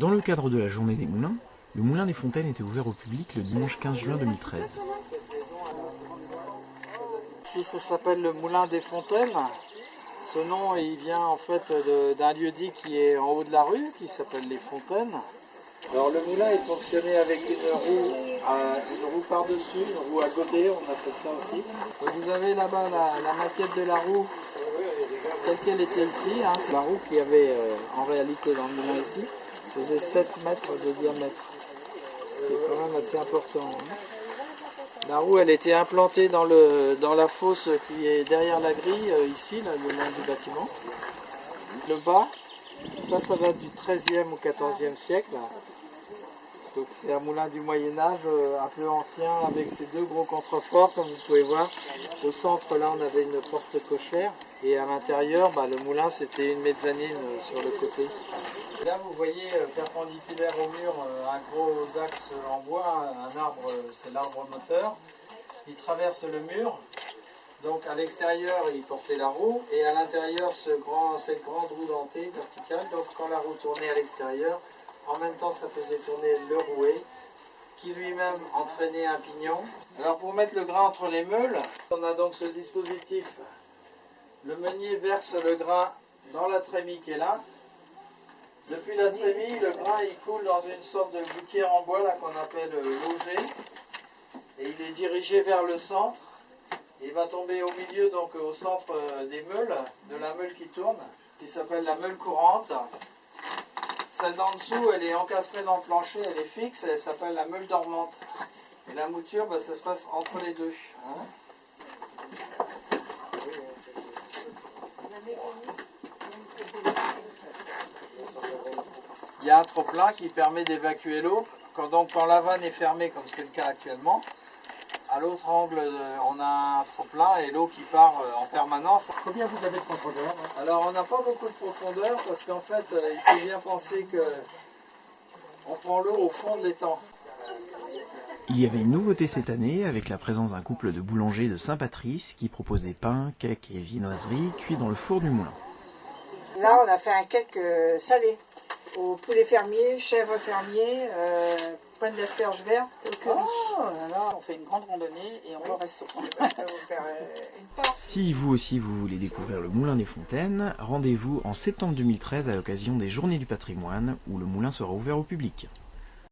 Dans le cadre de la journée des moulins, le moulin des Fontaines était ouvert au public le dimanche 15 juin 2013. Ici, ça s'appelle le moulin des Fontaines. Ce nom, il vient en fait d'un lieu-dit qui est en haut de la rue, qui s'appelle les Fontaines. Alors le moulin est fonctionné avec une roue par-dessus, une roue à godet, on appelle ça aussi. Donc vous avez là-bas la maquette de la roue, telle qu'elle était ici. C'est la roue qu'il y avait en réalité dans le moulin ici, faisait 7 mètres de diamètre. C'est quand même assez important. La roue, elle était implantée dans la fosse qui est derrière la grille, ici, là, le long du bâtiment. Le bas, ça va du XIIIe au XIVe siècle. Donc c'est un moulin du Moyen-Âge, un peu ancien, avec ses deux gros contreforts, comme vous pouvez voir. Au centre, là, on avait une porte cochère. Et à l'intérieur, le moulin, c'était une mezzanine sur le côté. Et là, vous voyez, perpendiculaire au mur, un gros axe en bois, un arbre, c'est l'arbre moteur. Il traverse le mur. Donc à l'extérieur, il portait la roue. Et à l'intérieur, cette grande roue dentée verticale. Donc quand la roue tournait à l'extérieur, en même temps, ça faisait tourner le rouet, qui lui-même entraînait un pignon. Alors pour mettre le grain entre les meules, on a donc ce dispositif. Le meunier verse le grain dans la trémie qui est là. Depuis la trémie, le grain il coule dans une sorte de gouttière en bois là qu'on appelle l'auger. Et il est dirigé vers le centre. Il va tomber au milieu, donc au centre des meules, de la meule qui tourne, qui s'appelle la meule courante. Celle d'en dessous, elle est encastrée dans le plancher, elle est fixe, elle s'appelle la meule dormante. Et la mouture, ça se passe entre les deux. Il y a un trop-plein qui permet d'évacuer l'eau. Quand la vanne est fermée, comme c'est le cas actuellement, à l'autre angle, on a un trop-plein et l'eau qui part en permanence. Combien vous avez de profondeur? Alors, on n'a pas beaucoup de profondeur parce qu'en fait, il faut bien penser qu'on prend l'eau au fond de l'étang. Il y avait une nouveauté cette année avec la présence d'un couple de boulangers de Saint-Patrice qui propose des pains, cakes et viennoiseries cuits dans le four du moulin. Là, on a fait un cake salé au poulet fermier, chèvre fermier, pointe d'asperges vertes, au curry. Oh là là, on fait une grande randonnée et on va au restaurant. On va faire une part. Si vous aussi vous voulez découvrir le moulin des Fontaines, rendez-vous en septembre 2013 à l'occasion des Journées du patrimoine où le moulin sera ouvert au public.